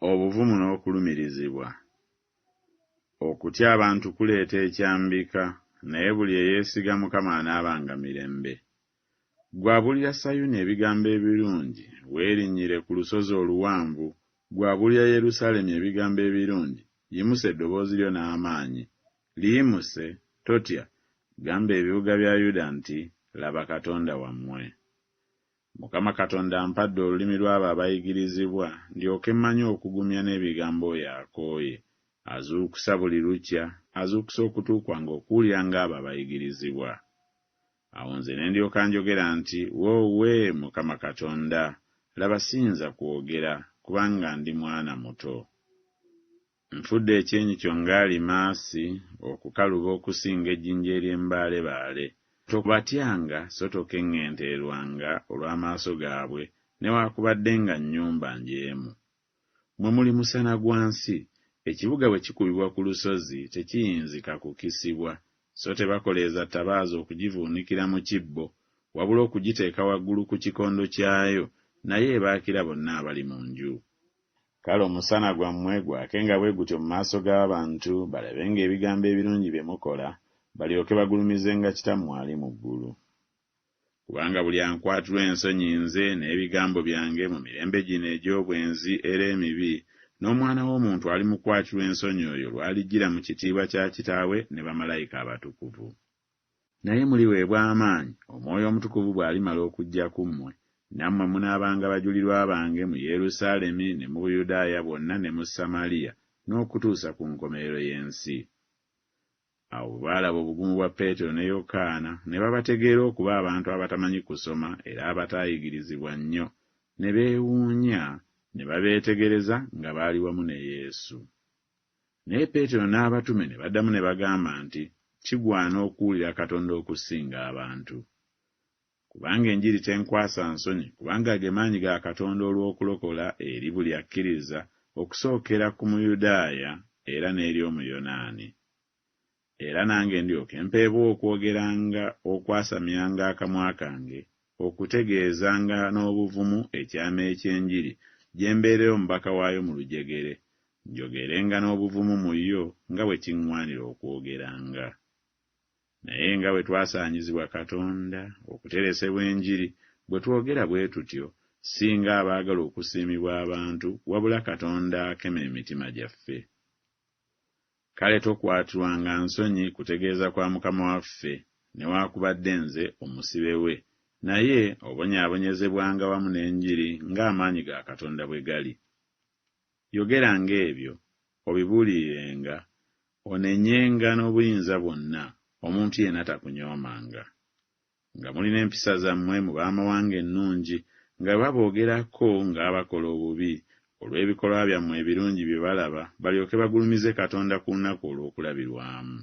obuvumu n'okulumirizibwa. Okutya abantu kuleeta ekyambika, naye buli eyeesiga Mukama anaabanga mirembe. Gwabulira Sayuni ebigambo ebirungi, weerinnyire ku lusozi oluwanvu. Gwabulira Yerusaalemi ebigambo ebirungi, yimusa eddoboozi lyo n'amaanyi. Liyimuse, totya, gamba ebibuga bya Yuda nti, laba Katonda wammwe. Mukama Katonda ampadde olulimi lw'abo abayigirizibwa, ndyoke mmanye okugumya n'ebigambo oyo akooye. Azuukusa buli lukya, azuukusa okutu kwange okuwulira ng'abo abayigirizibwa. Awo nze ne ndyoka njogera nti, woowe Mukama Katonda, laba siyinza kwogera, kubanga ndi mwana muto. Nfudde ekyenyi kyonga alimaasi, okukaluba okusinga ejjinja ery'embaalebaale. Tokubatyanga so tokeŋŋenterwanga olw'amaaso gaabwe, newaakubadde nga nnyumba njeemu. Mwe muli musana gwa nsi, ekibuga bwe kikubibwa ku lusozi tekiyinzika kukisibwa, so tebakoleeza ttabaaza okugivuunikira mu kibbo, wabula okugiteeka waggulu ku kikondo kyayo, naye ebaakira bonna abali mu nju. Kale omusana gwammwe gwakenga bwe gutyo mu maaso g'abantu, balabenga ebigambo ebirungi bye mukola, balyoke bagulumizenga Kitammwe ali mu ggulu. Kubanga buli ankwatirwa ensonyi nze n'ebigambo byange mu mirembe gino egy'obwenzi era emibi, n'Omwana w'Omuntu alimukwatirwa ensonyi oyo lw'alijjira mu kitiibwa kya Kitaawe ne bamalayika abatukuvu. Naye muliweebwa amaanyi Omwoyo Omutukuvu bw'alimala okujja ku mmwe, nammwe munaabanga bajulirwa bange mu Yerusaalemi ne mu Buyudaaya bwonna ne mu Samaliya n'okutuusa ku nkomerero y'ensi. Awo baalaba obugumu bwa Peetero ne Yokaana ne babategeera okuba abantu abatamanyi kusoma era abataayigirizibwa nnyo, ne beewuunya ne babeetegereza nga baali wamu ne Yesu. Naye Peetero n'abatume ne baddamu ne bagamba nti, kigwana okuwulira Katonda okusinga abantu. Kubanga enjiri tenkwasa nsonyi, kubanga ge maanyi ga Katonda olw'okulokola eri buli akkiriza, okusookera ku Muyudaaya era n'eri Omuyonaani. Era nange ndyoke mpeebwa okwogeranga okwasamyanga akamwa kange, okutegeezanga n'obuvumu ekyama eky'enjiri gye mbeerera omubaka waayo mu lujegere, njogerenga n'obuvumu mu yo nga bwe kiŋŋwanira okwogeranga. Naye nga bwe twasaanyizibwa Katonda okuteresebwa enjiri, bwe twogera bwe tutyo, singa abaagala okusiimibwa abantu, wabula Katonda akema emitima gyaffe. Kale tokwatirwanga nsonyi kutegeeza kwa Mukama waffe, newaakubadde nze omusibe we, naye obonyaabonyezebwanga wamu n'enjiri ng'amaanyi ga Katonda bwe gali. Yogeranga ebyo, obibuulirenga, onenyenga n'obuyinza bwonna, omuntu yenna takunyoomanga. Nga mulina empisa zammwe mu baamawanga ennungi, nga baboogerako ng'abakola obubi, olw'ebikolwa byammwe ebirungi bye balaba, balyoke bagulumize Katonda ku lunaku olw'okulabirwamu.